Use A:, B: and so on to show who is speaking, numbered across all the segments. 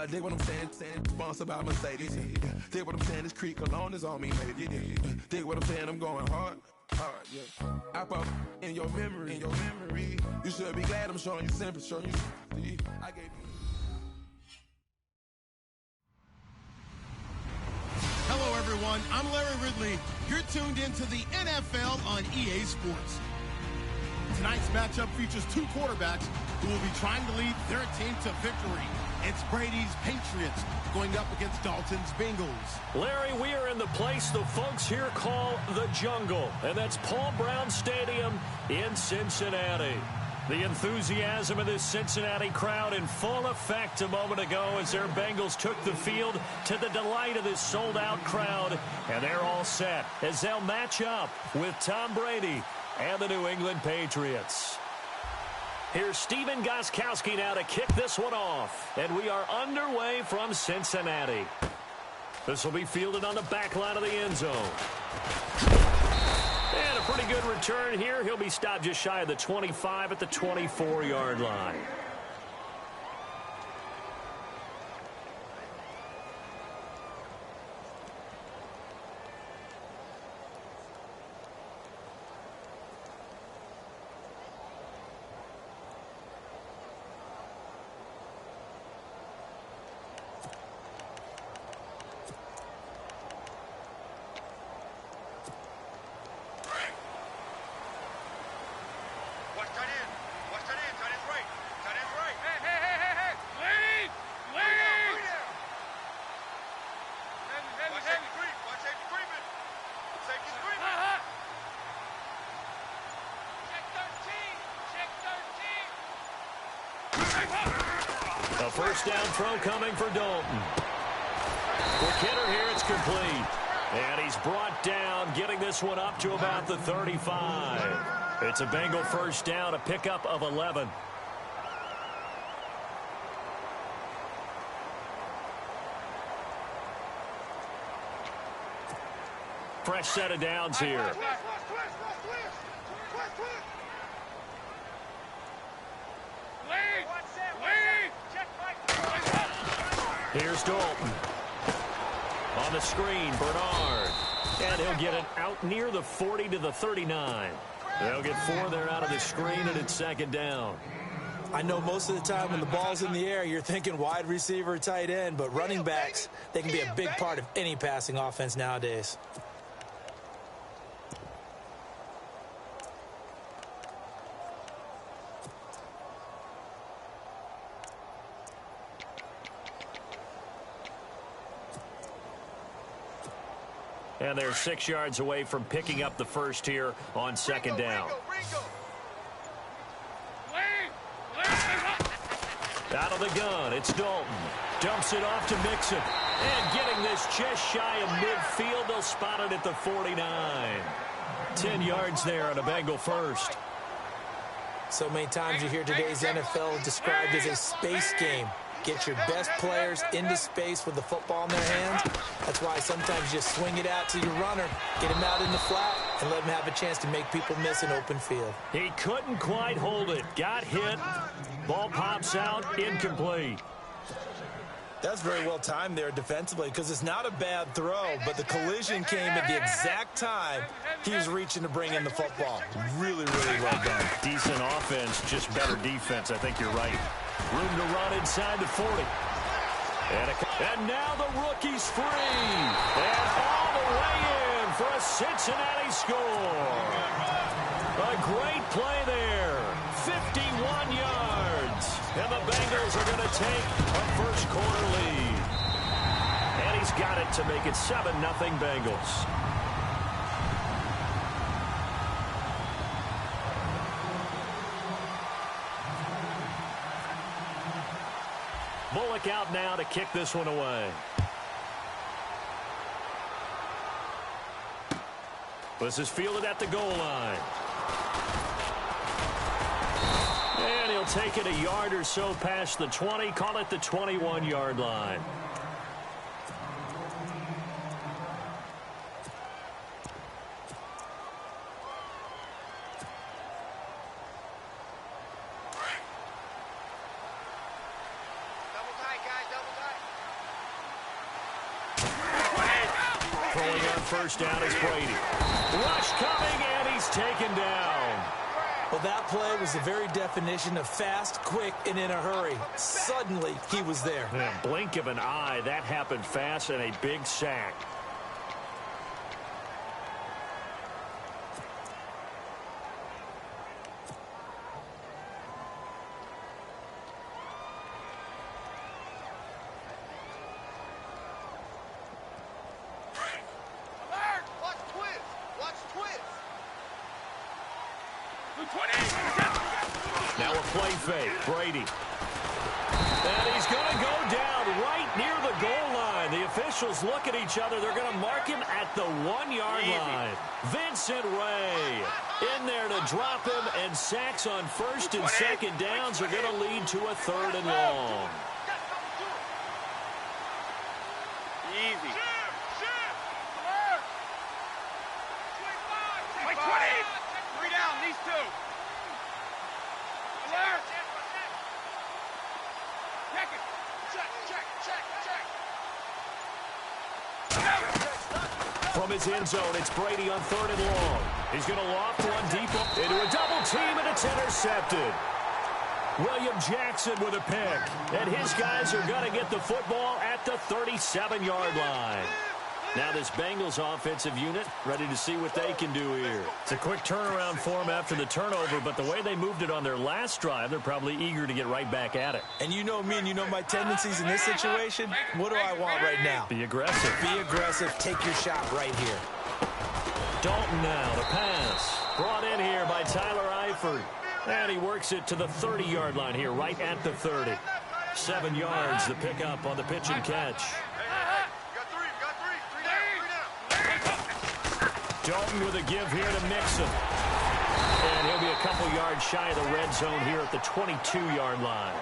A: dig what I'm saying, sponsored by Mercedes. Dig what I'm saying, this creek alone is on me, maybe. Dig what I'm saying, I'm going hard, yeah. I pop in your memory, You should be glad I'm showing you sympathy, I gave you.
B: Hello, everyone. I'm Larry Ridley. You're tuned into the NFL on EA Sports. Tonight's matchup features two quarterbacks who will be trying to lead their team to victory. It's Brady's Patriots going up against Dalton's Bengals.
C: Larry, we are in the place the folks here call the jungle, and that's Paul Brown Stadium in Cincinnati. The enthusiasm of this Cincinnati crowd in full effect a moment ago as their Bengals took the field to the delight of this sold-out crowd. And they're all set as they'll match up with Tom Brady and the New England Patriots. Here's Stephen Gostkowski now to kick this one off. And we are underway from Cincinnati. This will be fielded on the back line of the end zone. And a pretty good return here. He'll be stopped just shy of the 25 at the 24-yard line. A first down throw coming for Dalton. For Kidder here, it's complete. And he's brought down, getting this one up to about the 35. It's a Bengal first down, a pickup of 11. Fresh set of downs here. Here's Dalton. On the screen, Bernard. And he'll get it out near the 40 to the 39. They'll get 4 there out of the screen, and it's second down.
D: I know most of the time when the ball's in the air, you're thinking wide receiver, tight end, but running backs, they can be a big part of any passing offense nowadays.
C: And they're 6 yards away from picking up the first here on second down. Out of the gun, it's Dalton. Dumps it off to Mixon. And getting this just shy of midfield, they'll spot it at the 49. 10 yards there on a Bengal first.
D: So many times you hear today's NFL described as a space game. Get your best players into space with the football in their hands. That's why sometimes you just swing it out to your runner, get him out in the flat, and let him have a chance to make people miss an open field.
C: He couldn't quite hold it. Got hit. Ball pops out, incomplete.
D: That's very well timed there defensively because it's not a bad throw, but the collision came at the exact time he was reaching to bring in the football. Really, really well done.
C: Decent offense, just better defense. I think you're right. Room to run inside the 40. And now the rookie's free. And all the way in for a Cincinnati score. A great play there. 51 yards. And the Bengals are going to take a first quarter lead. And he's got it to make it 7-0 Bengals. Bullock out now to kick this one away. This is fielded at the goal line. And he'll take it a yard or so past the 20, call it the 21-yard line. Throwing on first down is Brady. Rush coming, and he's taken down.
D: Well, that play was the very definition of fast, quick, and in a hurry. Suddenly, he was there.
C: In a blink of an eye, that happened fast, and a big sack. Now a play fake. Brady. And he's going to go down right near the goal line. The officials look at each other. They're going to mark him at the 1-yard line. Vincent Ray in there to drop him, and sacks on first and second downs are going to lead to a 3rd and long.
E: Easy. Three down, these two. Alert. Check it. Check.
C: From his end zone, it's Brady on 3rd and long. He's going to loft one deep into a double team, and it's intercepted. William Jackson with a pick, and his guys are going to get the football at the 37-yard line. Now this Bengals offensive unit ready to see what they can do here. It's a quick turnaround for them after the turnover, but the way they moved it on their last drive, they're probably eager to get right back at it.
D: And you know me and you know my tendencies in this situation. What do I want right now?
C: Be aggressive.
D: Be aggressive. Take your shot right here.
C: Dalton now to pass. Brought in here by Tyler Eifert. And he works it to the 30-yard line here, right at the 30. 7 yards, the pickup on the pitch and catch. Dalton with a give here to Mixon. And he'll be a couple yards shy of the red zone here at the 22-yard line.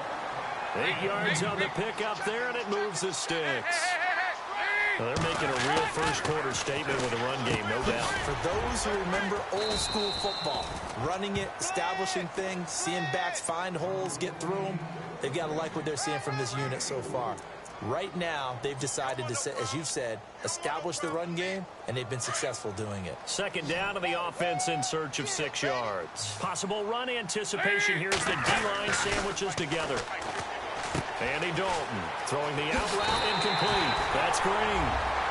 C: 8 yards on the pickup there, and it moves the sticks. Well, they're making a real first-quarter statement with a run game, no doubt.
D: For those who remember old-school football, running it, establishing things, seeing backs find holes, get through them, they've got to like what they're seeing from this unit so far. Right now, they've decided to, as you've said, establish the run game, and they've been successful doing it.
C: 2nd down to the offense in search of 6 yards. Possible run anticipation here as the D-line sandwiches together. Andy Dalton throwing the out route incomplete. That's Green.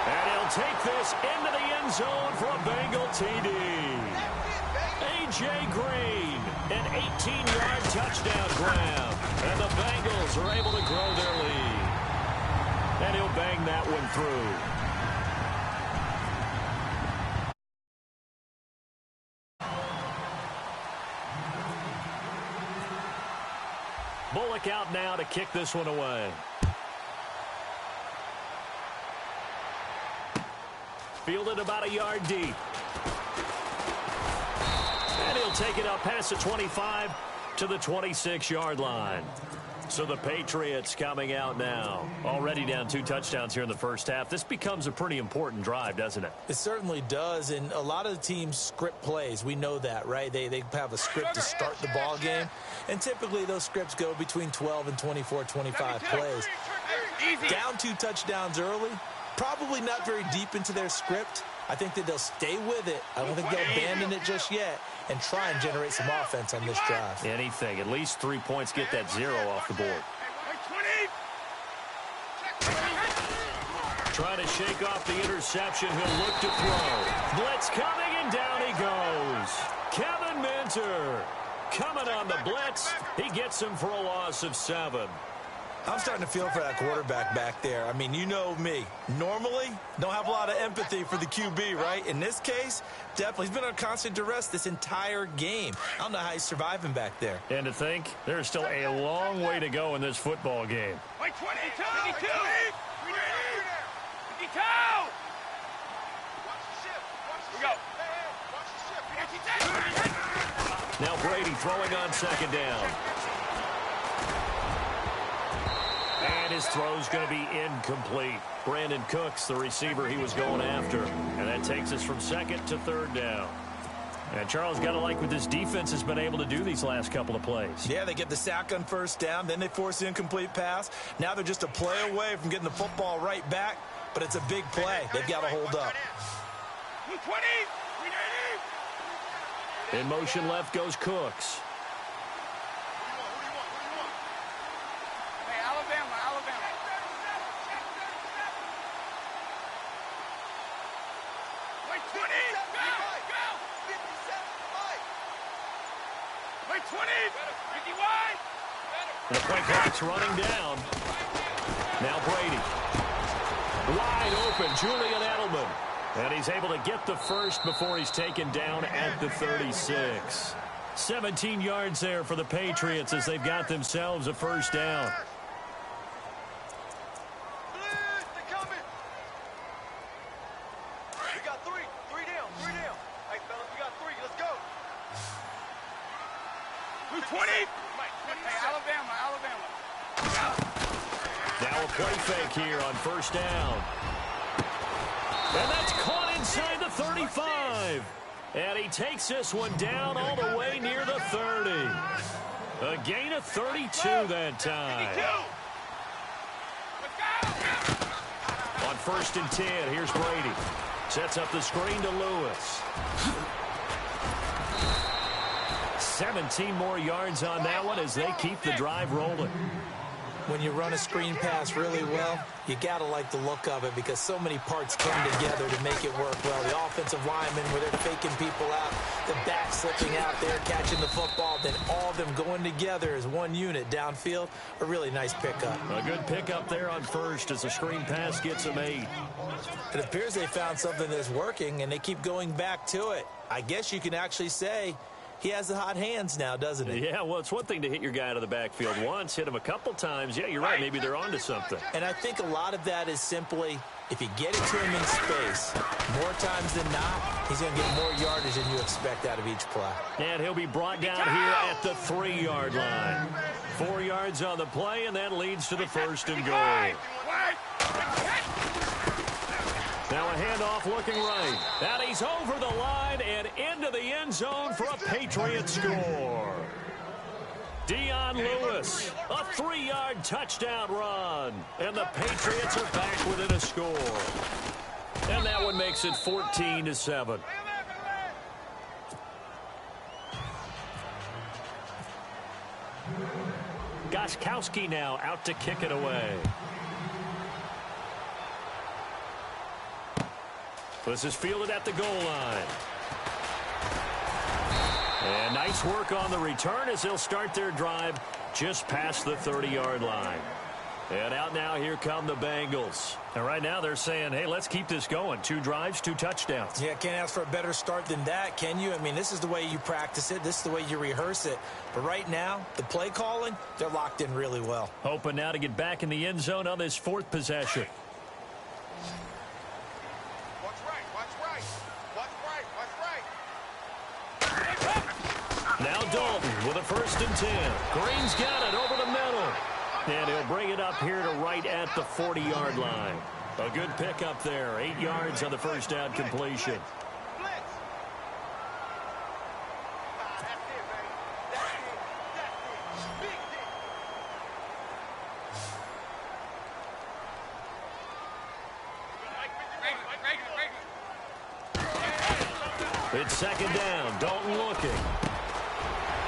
C: And he'll take this into the end zone for a Bengal TD. A.J. Green, an 18-yard touchdown grab. And the Bengals are able to grow their lead. And he'll bang that one through. Bullock out now to kick this one away. Fielded about a yard deep. And he'll take it up past the 25 to the 26-yard line. So the Patriots coming out now. Already down 2 touchdowns here in the first half. This becomes a pretty important drive, doesn't it?
D: It certainly does, and a lot of the teams script plays. We know that, right? They have a script to start the ball game, and typically those scripts go between 12 and 24, 25 plays. Down 2 touchdowns early, probably not very deep into their script. I think that they'll stay with it. I don't think they'll abandon it just yet and try and generate some offense on this drive.
C: Anything. At least 3 points. Get that 0 off the board. Trying to shake off the interception. He'll look to throw. Blitz coming, and down he goes. Kevin Minter coming on the blitz. He gets him for a loss of 7.
D: I'm starting to feel for that quarterback back there. I mean, you know me. Normally, don't have a lot of empathy for the QB, right? In this case, definitely. He's been on constant duress this entire game. I don't know how he's surviving back there.
C: And to think, there's still a long way to go in this football game.
E: 22! 52! 52! We go.
C: Now Brady throwing on 2nd down. And his throw's going to be incomplete. Brandon Cooks, the receiver he was going after. And that takes us from 2nd to 3rd down. And Charles, got to like what this defense has been able to do these last couple of plays.
D: Yeah, they get the sack on first down, then they force the incomplete pass. Now they're just a play away from getting the football right back, but it's a big play. They've got to hold up.
E: 220.
C: In motion left goes Cooks.
E: Hey, Alabama. Wait, 20. Go. 57. Wait, 20. Ricky wide.
C: The play clock's running down. Now Brady. Wide open, Julian Edelman. And he's able to get the first before he's taken down at the 36. 17 yards there for the Patriots as they've got themselves a first down.
E: We got three. Three down. Hey, fellas, we got three. Let's go. 220. Hey, Alabama.
C: Now a play fake here on first down. And that's caught inside the 35. And he takes this one down all the way near the 30. A gain of 32 that time. On first and 10, here's Brady. Sets up the screen to Lewis. 17 more yards on that one as they keep the drive rolling.
D: When you run a screen pass really well, you got to like the look of it because so many parts come together to make it work well. The offensive linemen where they're faking people out, the back slipping out there, catching the football, then all of them going together as one unit downfield. A really nice pickup.
C: A good pickup there on first as the screen pass gets them 8.
D: It appears they found something that's working, and they keep going back to it. I guess you can actually say he has the hot hands now, doesn't he?
C: Yeah, well, it's one thing to hit your guy out of the backfield once, hit him a couple times. Yeah, you're right. Maybe they're onto something.
D: And I think a lot of that is simply if you get it to him in space, more times than not, he's going to get more yardage than you expect out of each play.
C: And he'll be brought down here at the 3-yard line. 4 yards on the play, and that leads to the first and goal. Now a handoff looking right. And he's over the line and into the end zone for a Patriot score. Dion Lewis, a 3-yard touchdown run. And the Patriots are back within a score. And that one makes it 14-7. Gostkowski now out to kick it away. This is fielded at the goal line. And nice work on the return as they'll start their drive just past the 30-yard line. And out now, here come the Bengals. And right now they're saying, hey, let's keep this going. 2 drives, 2 touchdowns.
D: Yeah, can't ask for a better start than that, can you? I mean, this is the way you practice it. This is the way you rehearse it. But right now, the play calling, they're locked in really well.
C: Hoping now to get back in the end zone on this 4th possession. Now Dalton with a first and 10. Green's got it over the middle. And he'll bring it up here to right at the 40-yard line. A good pickup there. 8 yards on the first down completion. It's second down. Dalton looking.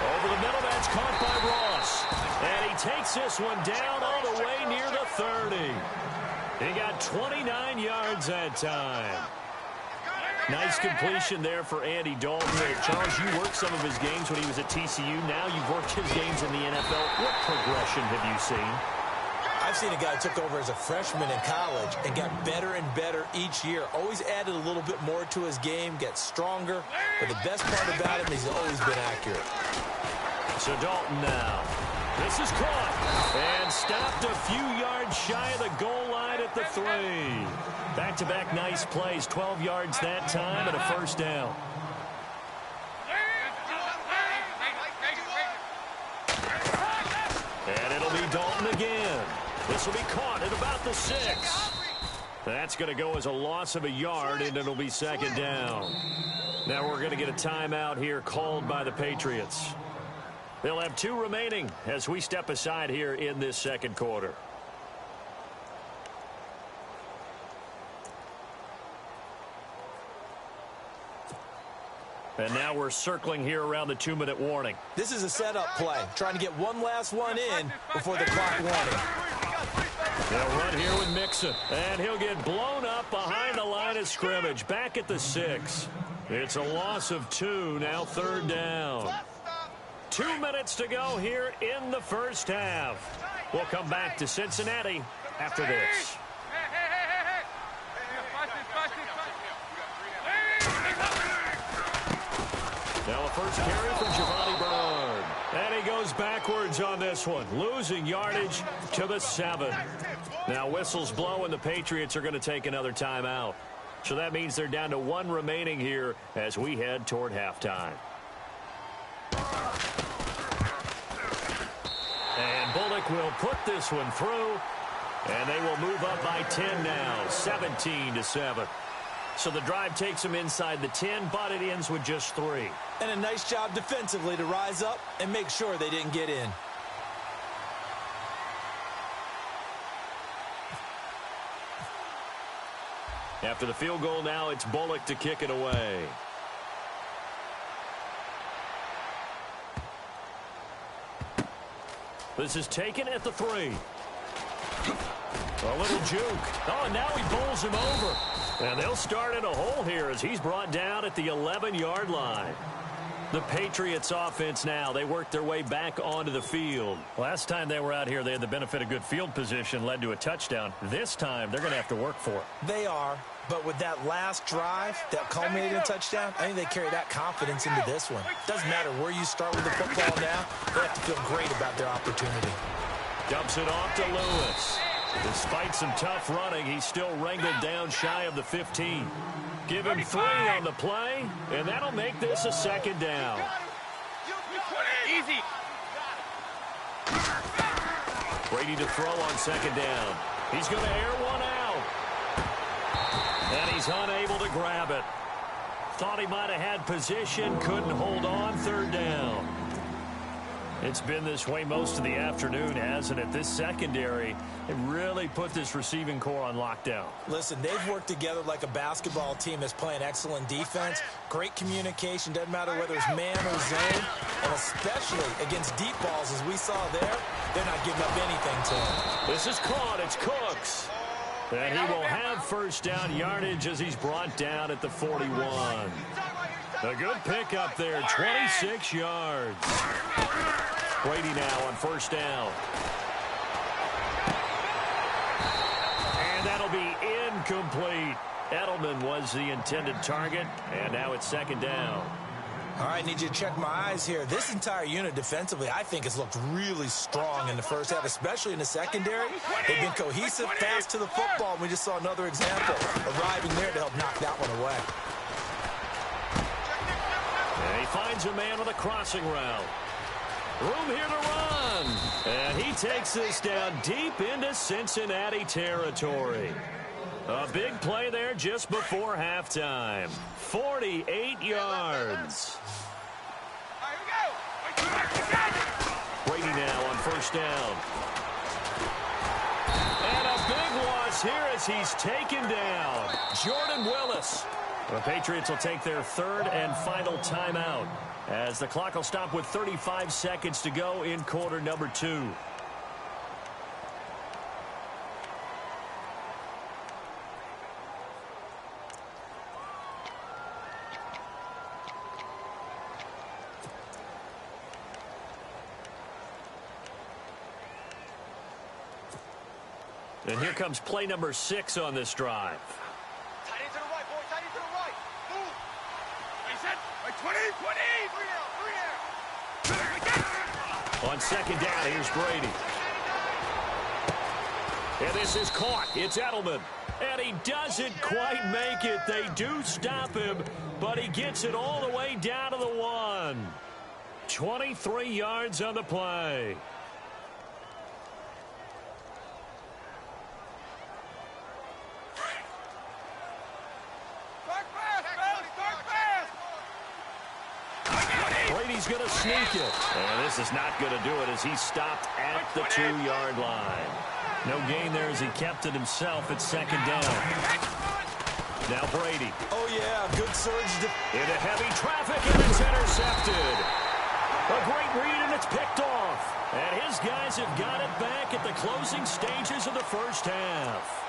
C: Over the middle, that's caught by Ross. And he takes this one down all the way near the 30. He got 29 yards that time. Nice completion there for Andy Dalton. Charles, you worked some of his games when he was at TCU. Now you've worked his games in the NFL. What progression have you seen?
D: I've seen a guy who took over as a freshman in college and got better and better each year. Always added a little bit more to his game, gets stronger. But the best part about him, he's always been accurate.
C: So Dalton now. This is caught and stopped a few yards shy of the goal line at the 3. Back-to-back nice plays. 12 yards that time and a first down. And it'll be Dalton again. This will be caught at about the 6. That's going to go as a loss of a yard, and it'll be second down. Now we're going to get a timeout here called by the Patriots. They'll have 2 remaining as we step aside here in this second quarter. And now we're circling here around the 2-minute warning.
D: This is a setup play, trying to get one last one in before the clock warning.
C: They'll run here with Mixon, and he'll get blown up behind the line of scrimmage, back at the 6. It's a loss of 2, now third down. 2 minutes to go here in the first half. We'll come back to Cincinnati after this. Now a first carry for Giovanni Bernard. And he goes backwards on this one, losing yardage to the 7. Now whistles blow, and the Patriots are going to take another timeout. So that means they're down to 1 remaining here as we head toward halftime. And Bullock will put this one through, and they will move up by 10 now, 17-7. So the drive takes them inside the 10, but it ends with just 3.
D: And a nice job defensively to rise up and make sure they didn't get in.
C: After the field goal now, it's Bullock to kick it away. This is taken at the 3. A little juke. Oh, and now he bowls him over. And they'll start in a hole here as he's brought down at the 11-yard line. The Patriots offense now, they work their way back onto the field. Last time they were out here, they had the benefit of good field position, led to a touchdown. This time, they're going to have to work for it.
D: They are, but with that last drive that culminated in a touchdown, I think they carry that confidence into this one. Doesn't matter where you start with the football now, they have to feel great about their opportunity.
C: Dumps it off to Lewis. Despite some tough running, he's still wrangled down shy of the 15. Give him 3 on the play, and that'll make this a second down.
E: Easy.
C: Brady to throw on second down. He's going to air one out. And he's unable to grab it. Thought he might have had position, couldn't hold on, third down. It's been this way most of the afternoon, hasn't it? This secondary, it really put this receiving core on lockdown.
D: Listen, they've worked together like a basketball team that's playing excellent defense. Great communication, doesn't matter whether it's man or zone. And especially against deep balls, as we saw there, they're not giving up anything to him.
C: This is caught. It's Cooks. And he will have first down yardage as he's brought down at the 41. A good pickup there, 26 yards. Brady now on first down. And that'll be incomplete. Edelman was the intended target, and now it's second down.
D: All right, need you to check my eyes here. This entire unit defensively, I think, has looked really strong in the first half, especially in the secondary. They've been cohesive, fast to the football, and we just saw another example arriving there to help knock that one away.
C: And he finds a man with a crossing route. Room here to run. And he takes this down deep into Cincinnati territory. A big play there just before halftime. 48 yards. Brady now on first down. And a big loss here as he's taken down. Jordan Willis. The Patriots will take their third and final timeout as the clock will stop with 35 seconds to go in quarter number 2. And here comes play number 6 on this drive.
E: Tight end to the right, boy. Tight end to the right. Move. Right set. Right 20. 20.
C: On second down, here's Brady. And this is caught. It's Edelman. And he doesn't quite make it. They do stop him, but he gets it all the way down to the 1. 23 yards on the play. he's going to sneak it. And this is not going to do it as he's stopped at the 2-yard line. No gain there as he kept it himself at second down. Now Brady.
D: Oh, yeah, good surge.
C: Into heavy traffic, and it's intercepted. A great read, and it's picked off. And his guys have got it back at the closing stages of the first half.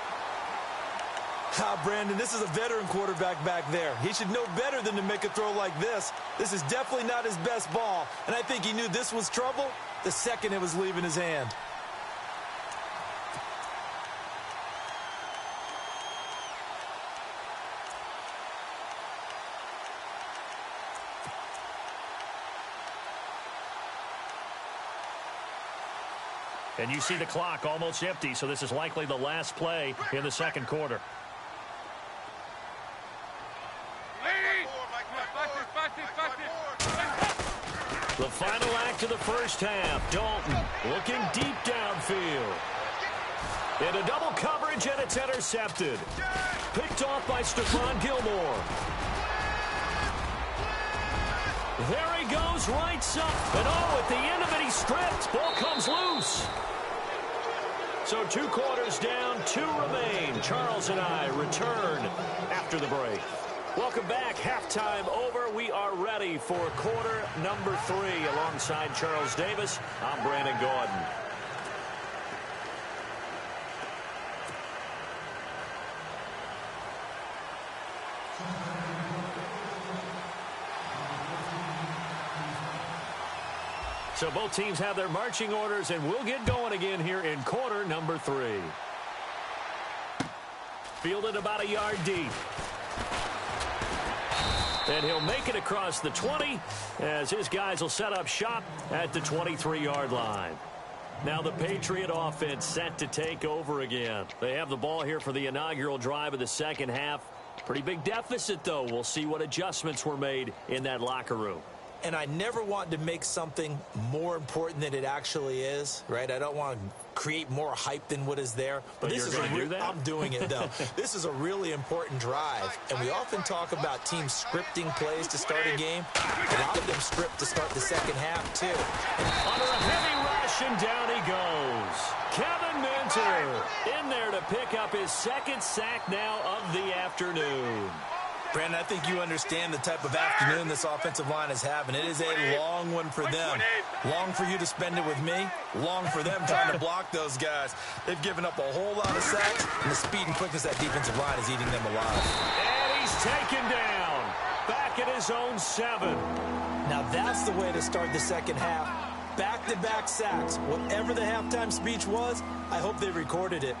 D: Brandon, this is a veteran quarterback back there. He should know better than to make a throw like this. This is definitely not his best ball, and I think he knew this was trouble the second it was leaving his hand.
C: And you see the clock almost empty, so this is likely the last play in the second quarter. The final act of the first half. Dalton looking deep downfield. Into double coverage, and it's intercepted. Picked off by Stephon Gilmore. There he goes, right side. And at the end of it, he's stripped. Ball comes loose. So 2 quarters down, 2 remain. Charles and I return after the break. Welcome back. Halftime over. We are ready for quarter number 3. Alongside Charles Davis, I'm Brandon Gordon. So both teams have their marching orders, and we'll get going again here in quarter number 3. Fielded about a yard deep. And he'll make it across the 20 as his guys will set up shop at the 23-yard line. Now the Patriot offense set to take over again. They have the ball here for the inaugural drive of the second half. Pretty big deficit, though. We'll see what adjustments were made in that locker room.
D: And I never want to make something more important than it actually is, right? I don't want to create more hype than what is there. But this is I'm doing it, though. This is a really important drive. And we often talk about teams scripting plays to start a game. A lot of them script to start the second half, too.
C: Under a heavy rush, and down he goes. Kevin Minter in there to pick up his second sack now of the afternoon.
D: Brandon, I think you understand the type of afternoon this offensive line is having. It is a long one for them. Long for you to spend it with me. Long for them trying to block those guys. They've given up a whole lot of sacks, and the speed and quickness of that defensive line is eating them alive.
C: And he's taken down. Back at his own 7.
D: Now that's the way to start the second half. Back-to-back sacks. Whatever the halftime speech was, I hope they recorded it.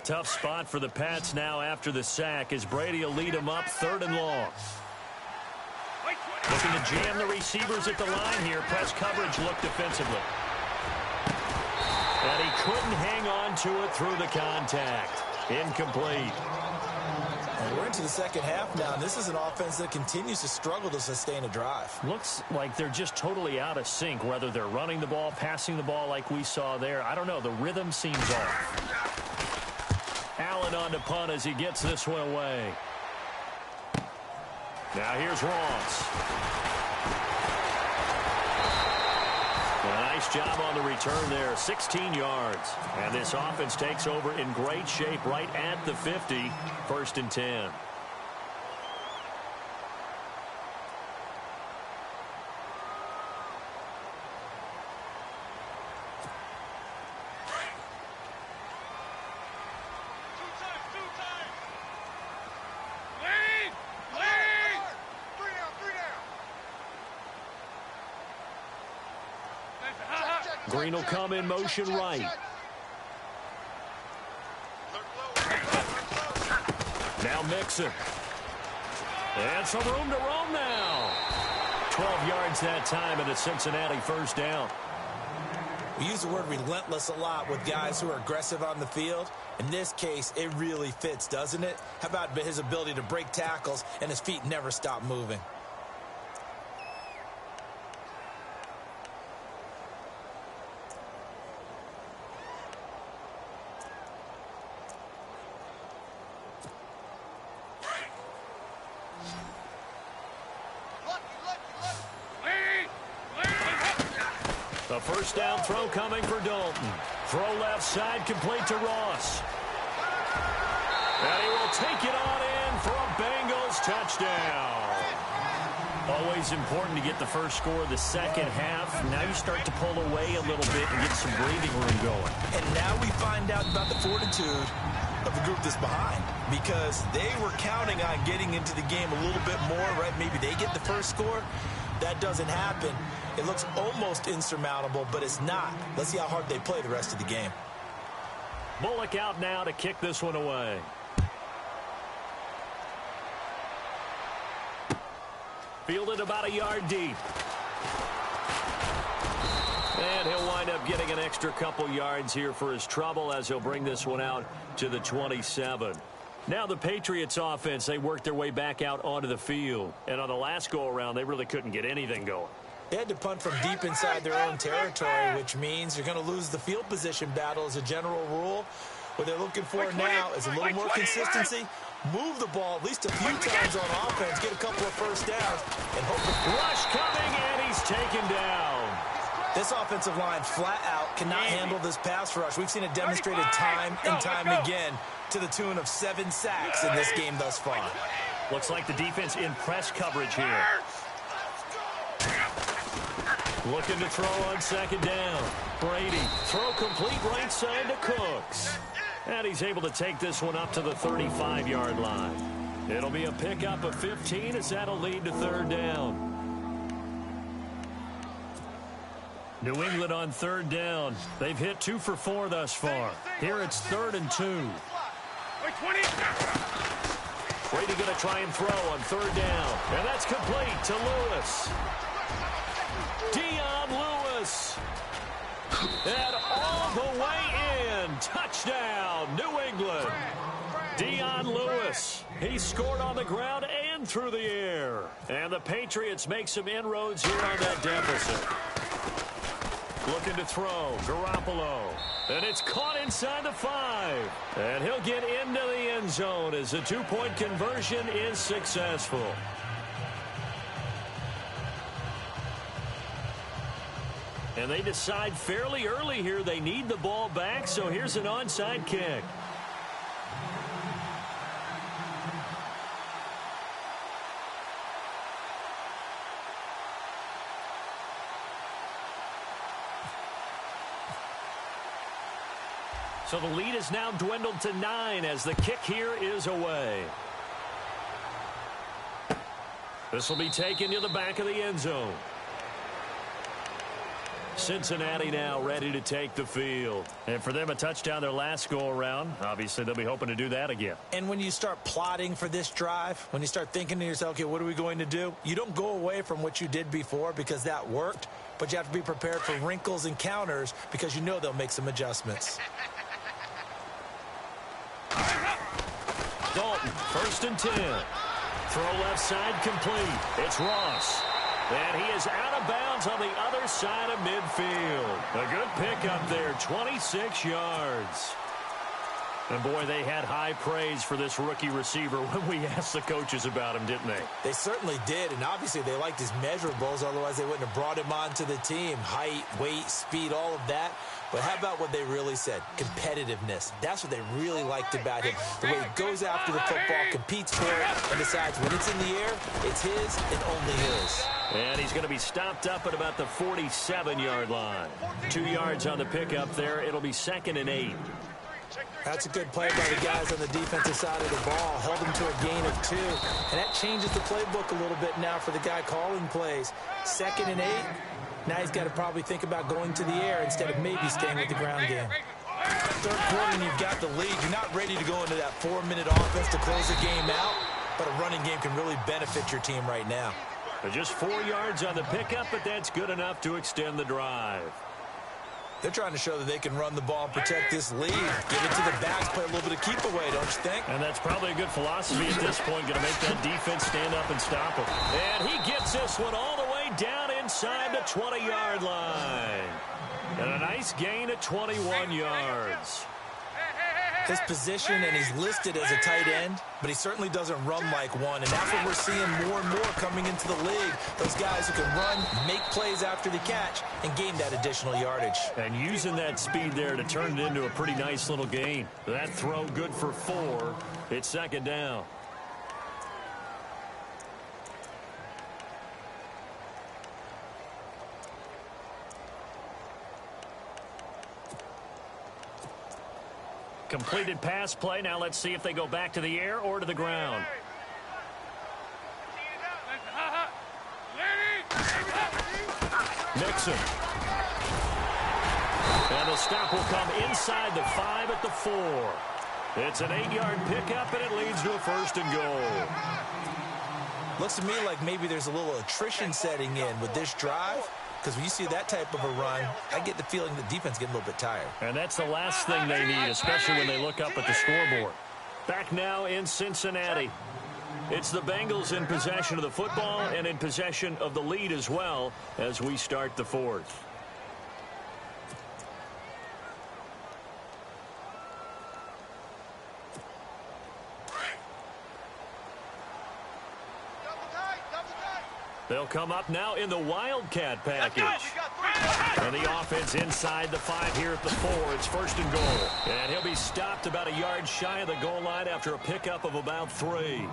C: Tough spot for the Pats now after the sack as Brady will lead them up 3rd and long. Looking to jam the receivers at the line here. Press coverage look defensively. And he couldn't hang on to it through the contact. Incomplete.
D: And we're into the second half now, and this is an offense that continues to struggle to sustain a drive.
C: Looks like they're just totally out of sync, whether they're running the ball, passing the ball like we saw there. I don't know. The rhythm seems off. Allen on to punt as he gets this one away. Now here's Ross. A nice job on the return there, 16 yards. And this offense takes over in great shape right at the 50, 1st and 10. Green will come in motion right. Now Mixon. And some room to roam now. 12 yards that time, and it's Cincinnati 1st down.
D: We use the word relentless a lot with guys who are aggressive on the field. In this case, it really fits, doesn't it? How about his ability to break tackles and his feet never stop moving?
C: A first down throw coming for Dalton. Throw left side complete to Ross. And he will take it on in for a Bengals touchdown. Always important to get the first score of the second half. Now you start to pull away a little bit and get some breathing room going.
D: And now we find out about the fortitude of the group that's behind, because they were counting on getting into the game a little bit more, right? Maybe they get the first score. That doesn't happen. It looks almost insurmountable, but it's not. Let's see how hard they play the rest of the game.
C: Bullock out now to kick this one away. Fielded about a yard deep. And he'll wind up getting an extra couple yards here for his trouble as he'll bring this one out to the 27. Now the Patriots offense, they worked their way back out onto the field. And on the last go-around, they really couldn't get anything going.
D: They had to punt from deep inside their own territory, which means you're going to lose the field position battle as a general rule. What they're looking for now is a little more consistency. Move the ball at least a few times on offense, get a couple of first downs, and hope the
C: rush coming, and he's taken down.
D: This offensive line flat out cannot handle this pass rush. We've seen it demonstrated time and time again to the tune of 7 sacks in this game thus far.
C: Looks like the defense in press coverage here. Looking to throw on second down. Brady, throw complete right side to Cooks. And he's able to take this one up to the 35-yard line. It'll be a pickup of 15 as that'll lead to third down. New England on third down. They've hit 2 for 4 thus far. Here it's 3rd and 2. Brady going to try and throw on third down. And that's complete to Lewis. Lewis. And all the way in. Touchdown, New England. Lewis. He scored on the ground and through the air. And the Patriots make some inroads here on that deficit. Looking to throw, Garoppolo. And it's caught inside the 5. And he'll get into the end zone as the 2-point conversion is successful. And they decide fairly early here they need the ball back, so here's an onside kick. So the lead is now dwindled to 9 as the kick here is away. This will be taken to the back of the end zone. Cincinnati now ready to take the field. And for them, a touchdown their last go-around. Obviously, they'll be hoping to do that again.
D: And when you start plotting for this drive, when you start thinking to yourself, okay, what are we going to do? You don't go away from what you did before because that worked, but you have to be prepared for wrinkles and counters because you know they'll make some adjustments.
C: Dalton, 1st and 10. Throw left side complete. It's Ross. And he is out of bounds on the other side of midfield. A good pickup there, 26 yards. And, boy, they had high praise for this rookie receiver when we asked the coaches about him, didn't they?
D: They certainly did, and obviously they liked his measurables. Otherwise, they wouldn't have brought him onto the team. Height, weight, speed, all of that. But how about what they really said? Competitiveness. That's what they really liked about him. The way he goes after the football, competes for it, and decides when it's in the air, it's his and only his.
C: And he's going to be stopped up at about the 47-yard line. 2 yards on the pickup there. It'll be 2nd and 8.
D: That's a good play by the guys on the defensive side of the ball. Held him to a gain of 2. And that changes the playbook a little bit now for the guy calling plays. 2nd and 8. Now he's got to probably think about going to the air instead of maybe staying with the ground game. Third quarter and you've got the lead. You're not ready to go into that 4-minute offense to close the game out. But a running game can really benefit your team right now.
C: Just 4 yards on the pickup, but that's good enough to extend the drive.
D: They're trying to show that they can run the ball and protect this lead. Give it to the backs, play a little bit of keep away, don't you think?
C: And that's probably a good philosophy at this point, going to make that defense stand up and stop him. And he gets this one all the way down inside the 20-yard line. And a nice gain of 21 yards.
D: His position, and he's listed as a tight end, but he certainly doesn't run like one, and that's what we're seeing more and more coming into the league. Those guys who can run, make plays after the catch, and gain that additional yardage.
C: And using that speed there to turn it into a pretty nice little gain. That throw good for 4. It's second down. Completed pass play. Now let's see if they go back to the air or to the ground. Mixon. And the stop will come inside the 5 at the 4. It's an 8-yard pickup, and it leads to a first and goal.
D: Looks to me like maybe there's a little attrition setting in with this drive. Because when you see that type of a run, I get the feeling the defense getting a little bit tired.
C: And that's the last thing they need, especially when they look up at the scoreboard. Back now in Cincinnati. It's the Bengals in possession of the football and in possession of the lead as well as we start the 4th. They'll come up now in the Wildcat package. And the offense inside the 5 here at the 4. It's first and goal. And he'll be stopped about a yard shy of the goal line after a pickup of about 3.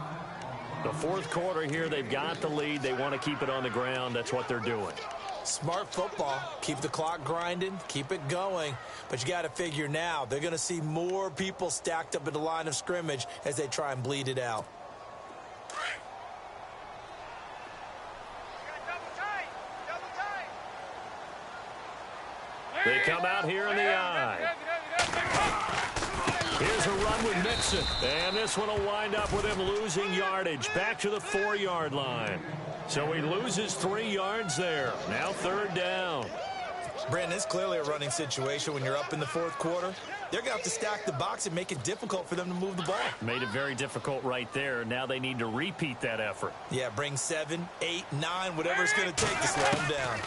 C: The 4th quarter here, they've got the lead. They want to keep it on the ground. That's what they're doing.
D: Smart football. Keep the clock grinding. Keep it going. But you got to figure now, they're going to see more people stacked up at the line of scrimmage as they try and bleed it out.
C: They come out here in the eye. Here's a run with Mixon. And this one will wind up with him losing yardage back to the 4-yard line. So he loses 3 yards there. Now 3rd down.
D: Brandon, it's clearly a running situation when you're up in the 4th quarter. They're going to have to stack the box and make it difficult for them to move the ball.
C: Made it very difficult right there. Now they need to repeat that effort.
D: Yeah, bring 7, 8, 9, whatever it's going to take to slow them down.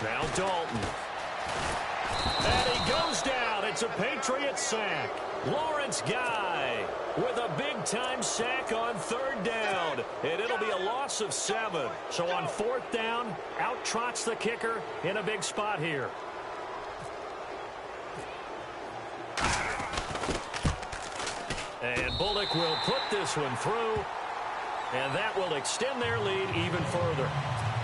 C: Now Dalton. And he goes down. It's a Patriot sack. Lawrence Guy with a big-time sack on 3rd down. And it'll be a loss of 7. So on 4th down, out trots the kicker in a big spot here. And Bullock will put this one through. And that will extend their lead even further.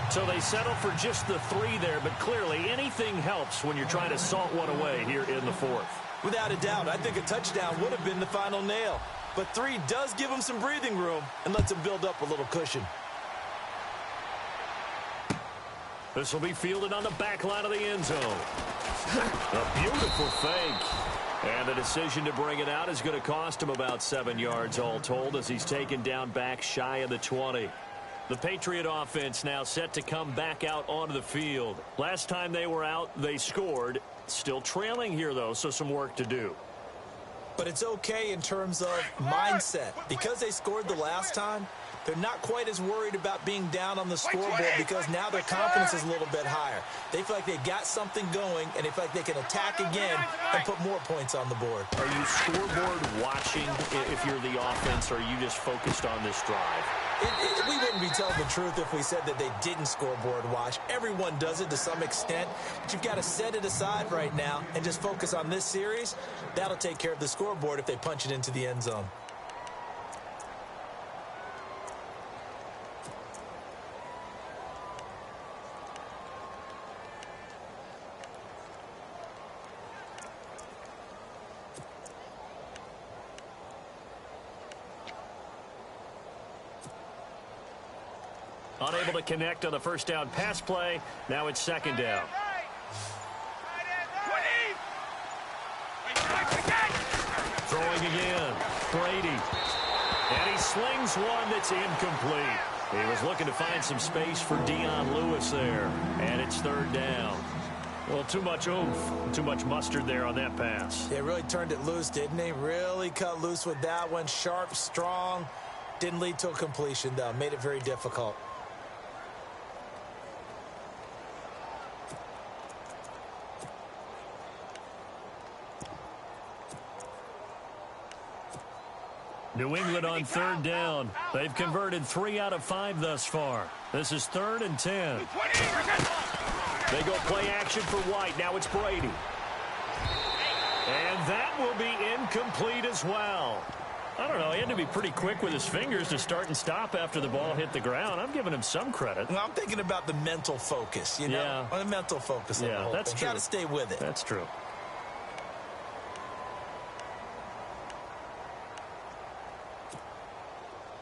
C: So they settle for just the 3 there, but clearly anything helps when you're trying to salt one away here in the 4th.
D: Without a doubt, I think a touchdown would have been the final nail. But 3 does give them some breathing room and lets them build up a little cushion.
C: This will be fielded on the back line of the end zone. A beautiful fake. And the decision to bring it out is going to cost him about 7 yards all told as he's taken down back shy of the 20. The Patriot offense now set to come back out onto the field. Last time they were out, they scored. Still trailing here, though, so some work to do.
D: But it's okay in terms of mindset. Because they scored the last time, they're not quite as worried about being down on the scoreboard because now their confidence is a little bit higher. They feel like they've got something going, and they feel like they can attack again and put more points on the board.
C: Are you scoreboard watching if you're the offense, or are you just focused on this drive?
D: We wouldn't be telling the truth if we said that they didn't scoreboard watch. Everyone does it to some extent, but you've got to set it aside right now and just focus on this series. That'll take care of the scoreboard if they punch it into the end zone.
C: Unable to connect on the first down pass play. Now it's second down. Throwing again. Brady. And he slings one that's incomplete. He was looking to find some space for Dion Lewis there. And it's third down. Well, too much oomph, too much mustard there on that pass.
D: Yeah, really turned it loose, didn't he? Really cut loose with that one. Sharp, strong. Didn't lead to a completion, though. Made it very difficult.
C: New England on third down. They've converted 3 out of 5 thus far. This is 3rd and 10. They go play action for White. Now it's Brady. And that will be incomplete as well. I don't know. He had to be pretty quick with his fingers to start and stop after the ball hit the ground. I'm giving him some credit.
D: Well, I'm thinking about the mental focus, you know?
C: Yeah.
D: On the mental focus of the whole
C: that's
D: thing.
C: true.
D: Got to stay with it.
C: That's true.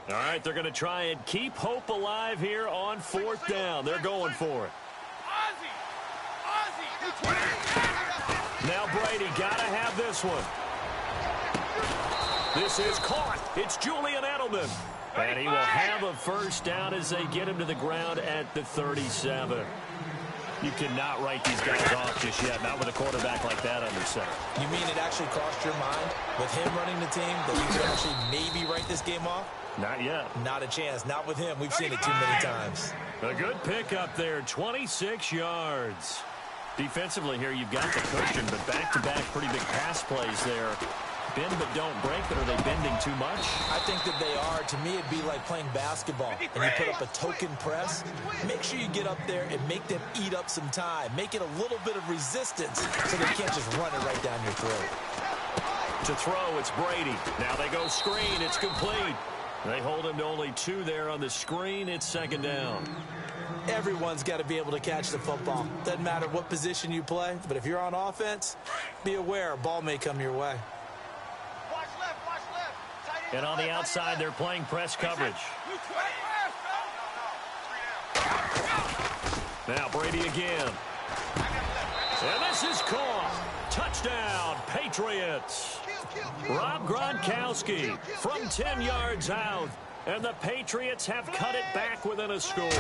C: All right, they're going to try and keep hope alive here on 4th down. They're going for it. Now Brady got to have this one. This is caught. It's Julian Edelman. And he will have a first down as they get him to the ground at the 37. You cannot write these guys off just yet, not with a quarterback like that under center.
D: You mean it actually crossed your mind with him running the team that you could actually maybe write this game off?
C: Not yet.
D: Not a chance. Not with him. We've seen it too many times.
C: A good pickup there, 26 yards. Defensively here, you've got the cushion, but back-to-back pretty big pass plays there. Bend but don't break, but are they bending too much?
D: I think that they are. To me, it'd be like playing basketball, and you put up a token press. Make sure you get up there and make them eat up some time. Make it a little bit of resistance so they can't just run it right down your throat.
C: To throw, it's Brady. Now they go screen. It's complete. They hold him to only 2 there on the screen. It's 2nd down.
D: Everyone's got to be able to catch the football. Doesn't matter what position you play, but if you're on offense, be aware a ball may come your way.
E: Watch left.
C: And on the outside, they're playing press coverage. Now Brady again. And this is caught. Touchdown, Patriots. Rob Gronkowski from 10 yards out. And the Patriots have cut it back within a score.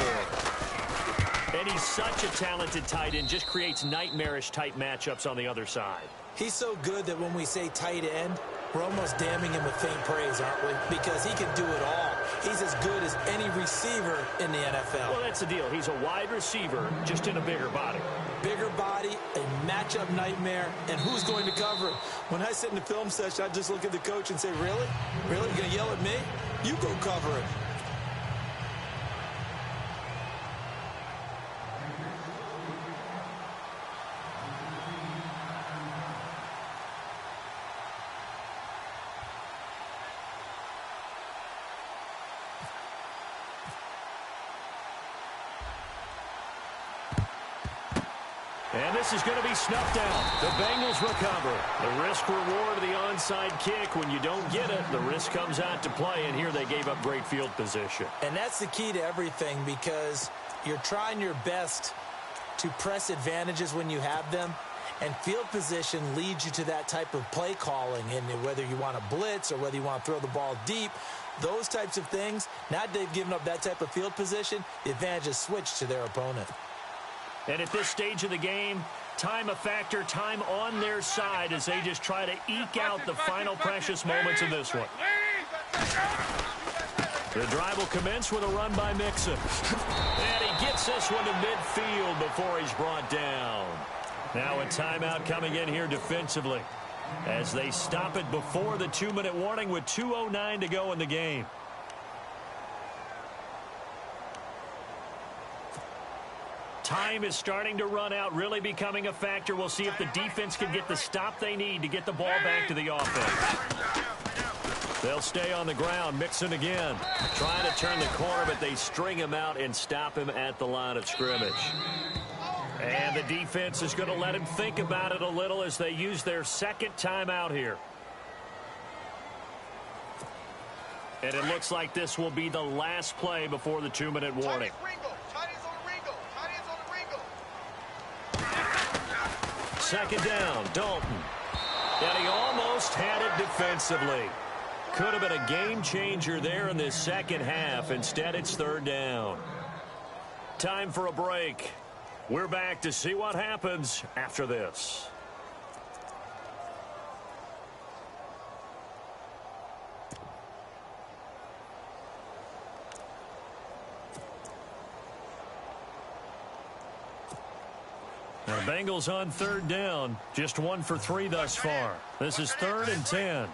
C: And he's such a talented tight end. Just creates nightmarish-type matchups on the other side.
D: He's so good that when we say tight end, we're almost damning him with faint praise, aren't we? Because he can do it all. He's as good as any receiver in the NFL.
C: Well, that's the deal. He's a wide receiver, just in a bigger body.
D: Bigger body, a matchup nightmare, and who's going to cover him? When I sit in the film session, I just look at the coach and say, really? Really? You're going to yell at me? You go cover him.
C: And this is going to be snuffed out. The Bengals recover. The risk-reward of the onside kick. When you don't get it, the risk comes out to play, and here they gave up great field position.
D: And that's the key to everything, because you're trying your best to press advantages when you have them, and field position leads you to that type of play calling. And whether you want to blitz or whether you want to throw the ball deep, those types of things, now they've given up that type of field position, the advantage is switched to their opponent.
C: And at this stage of the game, time a factor, time on their side as they just try to eke out the final precious moments of this one. The drive will commence with a run by Mixon. And he gets this one to midfield before he's brought down. Now a timeout coming in here defensively as they stop it before the 2-minute warning with 2:09 to go in the game. Time is starting to run out, really becoming a factor. We'll see if the defense can get the stop they need to get the ball back to the offense. They'll stay on the ground. Mixon again. Trying to turn the corner, but they string him out and stop him at the line of scrimmage. And the defense is going to let him think about it a little as they use their second timeout here. And it looks like this will be the last play before the 2-minute warning. Second down, Dalton. And he almost had it defensively. Could have been a game changer there in this second half. Instead, it's 3rd down. Time for a break. We're back to see what happens after this. Now, the Bengals on 3rd down. Just 1 for 3 thus far. This is 3rd and 10.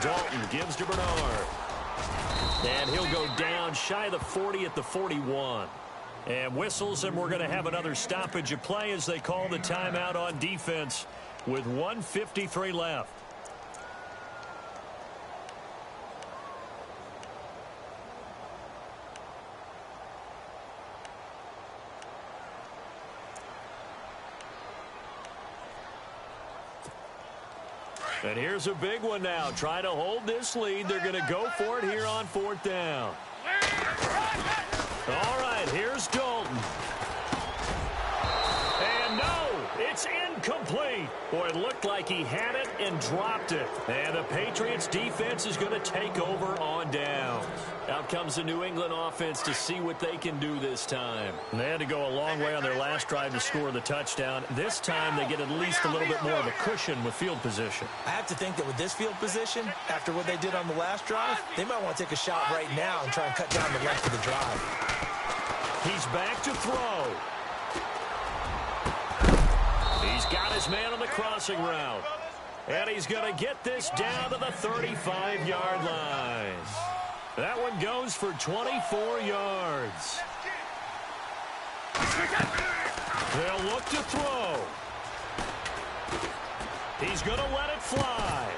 C: Dalton gives to Bernard. And he'll go down shy of the 40 at the 41. And whistles, and we're going to have another stoppage of play as they call the timeout on defense with 1:53 left. And here's a big one now. Trying to hold this lead. They're going to go for it here on 4th down. All right, here's Dalton. And no, it's incomplete. Boy, it looked like he had it and dropped it. And the Patriots defense is going to take over on downs. Out comes the New England offense to see what they can do this time. And they had to go a long way on their last drive to score the touchdown. This time they get at least a little bit more of a cushion with field position.
D: I have to think that with this field position, after what they did on the last drive, they might want to take a shot right now and try and cut down the length of the drive.
C: He's back to throw. He's got his man on the crossing route. And he's going to get this down to the 35-yard line. That one goes for 24 yards. They'll look to throw. He's going to let it fly.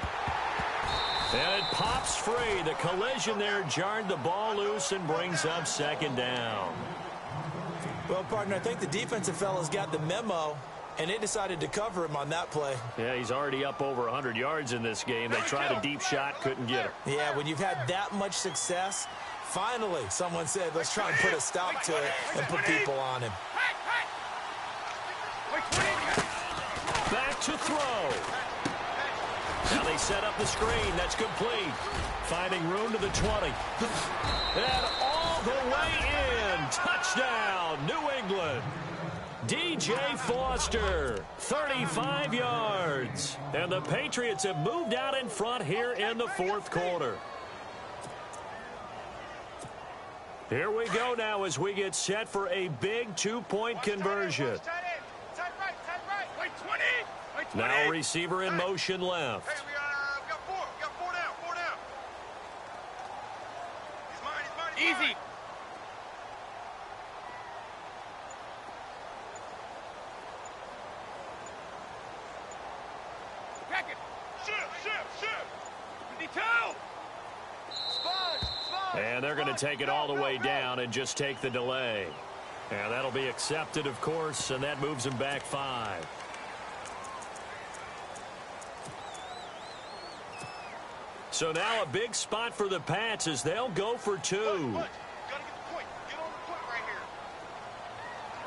C: And it pops free. The collision there jarred the ball loose and brings up 2nd down.
D: Well, partner, I think the defensive fellas got the memo, and they decided to cover him on that play.
C: Yeah, he's already up over 100 yards in this game. They tried a deep shot, couldn't get it.
D: Yeah, when you've had that much success, finally someone said, let's try and put a stop to it and put people on him.
C: Back to throw. Now they set up the screen. That's complete. Finding room to the 20. And all the way in. Touchdown, New England. DJ Foster, 35 yards. And the Patriots have moved out in front here in the 4th quarter. Here we go now as we get set for a big 2-point conversion. Now receiver in motion left.
E: Hey, we got four. We got four down. He's mine. Easy. Pack it. Shift. 52. Spud.
C: And they're going to take it all the way down and just take the delay. And that'll be accepted, of course, and that moves them back 5. So now a big spot for the Pats as they'll go for 2.
E: Gotta get the point. Get on the point right here.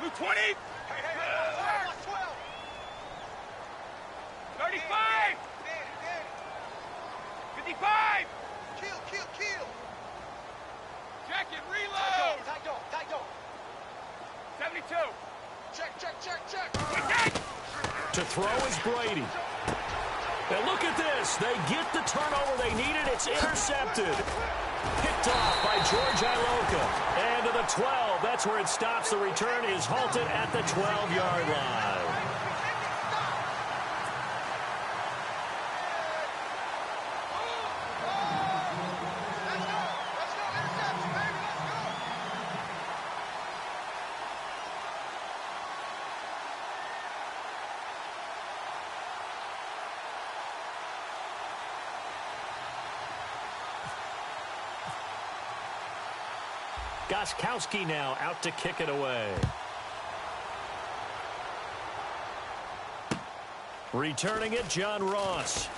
E: Blue 20. Hey. 12. 35. 55. Kill. Jacket, reload. Tight dog. 72. Check.
C: To throw is Brady. And look at this. They get the turnover they needed. It's intercepted. Picked off by George Iloka. And to the 12. That's where it stops. The return is halted at the 12-yard line. Gostkowski now out to kick it away. Returning it, John Ross.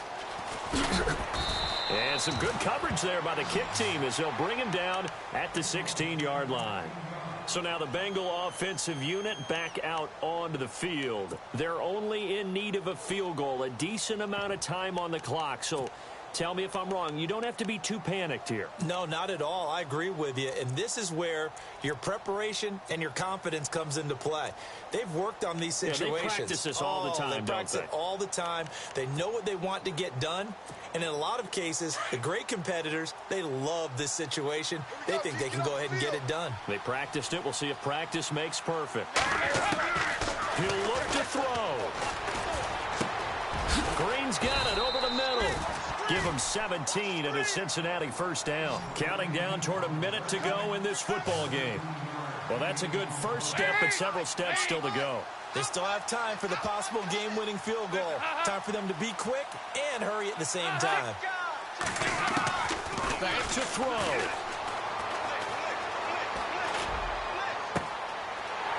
C: And some good coverage there by the kick team as they'll bring him down at the 16-yard line. So now the Bengal offensive unit back out onto the field. They're only in need of a field goal, a decent amount of time on the clock. So tell me if I'm wrong. You don't have to be too panicked here.
D: No, not at all. I agree with you. And this is where your preparation and your confidence comes into play. They've worked on these situations.
C: Yeah, they practice this all the time,
D: They practice it all the time. They know what they want to get done. And in a lot of cases, the great competitors, they love this situation. They think they can go ahead and get it done.
C: They practiced it. We'll see if practice makes perfect. He'll look to throw. Green's got it over the middle. give them 17 and a Cincinnati first down. Counting down toward a minute to go in this football game. Well, that's a good first step, but several steps still to go.
D: They still have time for the possible game-winning field goal. Time for them to be quick and hurry at the same time.
C: Back to throw.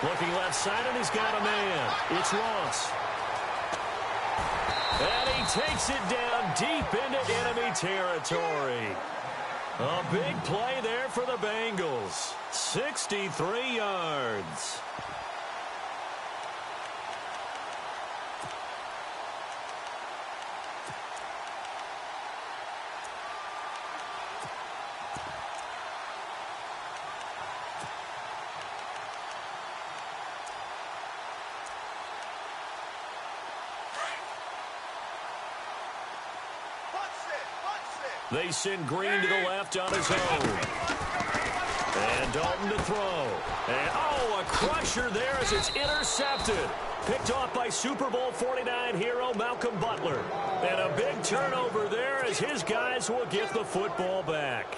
C: Looking left side, and he's got a man. It's Ross. And he takes it down deep into enemy territory. A big play there for the Bengals. 63 yards. They send Green to the left on his own. And Dalton to throw. And, a crusher there as it's intercepted. Picked off by Super Bowl 49 hero Malcolm Butler. And a big turnover there as his guys will get the football back.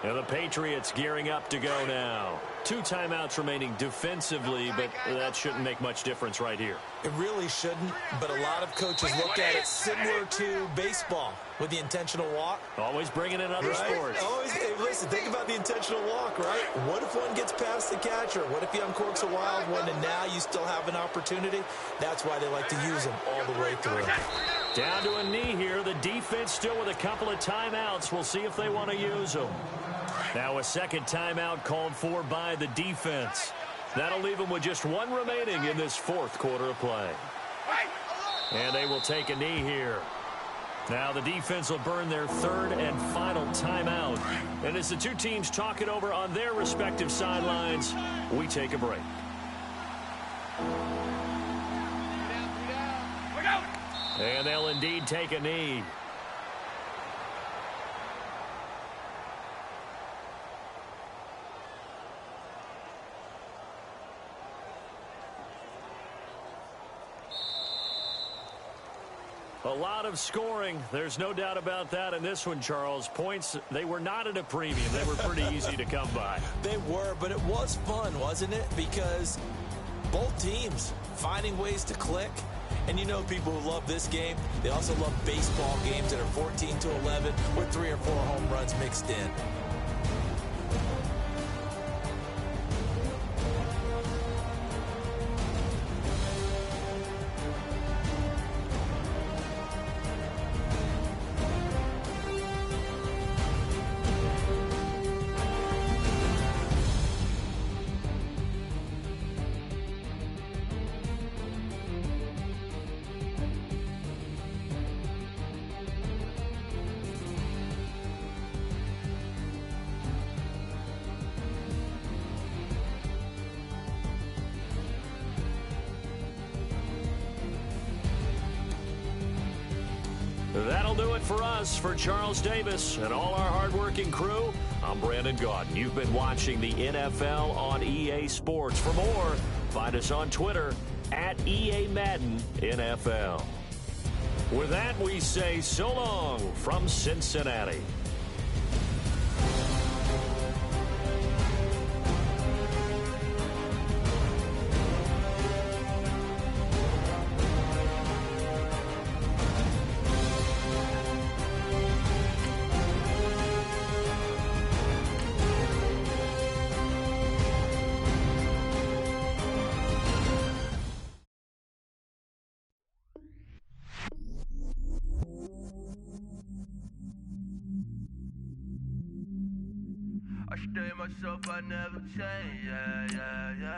C: And the Patriots gearing up to go now. 2 timeouts remaining defensively, but that shouldn't make much difference right here.
D: It really shouldn't, but a lot of coaches look at it similar to baseball with the intentional walk.
C: Always bringing in other sports.
D: Always, hey, listen, think about the intentional walk, right? What if one gets past the catcher? What if he uncorks a wild one and now you still have an opportunity? That's why they like to use them all the way through.
C: Down to a knee here. The defense still with a couple of timeouts. We'll see if they want to use them. Now a second timeout called for by the defense. That'll leave them with just 1 remaining in this 4th quarter of play. And they will take a knee here. Now the defense will burn their 3rd and final timeout. And as the 2 teams talk it over on their respective sidelines, we take a break. And they'll indeed take a knee. A lot of scoring. There's no doubt about that in this one, Charles. Points, they were not at a premium. They were pretty easy to come by.
D: They were, but it was fun, wasn't it? Because both teams finding ways to click. And you know people who love this game, they also love baseball games that are 14-11 with 3 or 4 home runs mixed in.
C: That'll do it for us. For Charles Davis and all our hardworking crew, I'm Brandon Gaudin. You've been watching the NFL on EA Sports. For more, find us on Twitter at EA Madden NFL. With that, we say so long from Cincinnati.
A: I stay myself, I never change, yeah, yeah, yeah.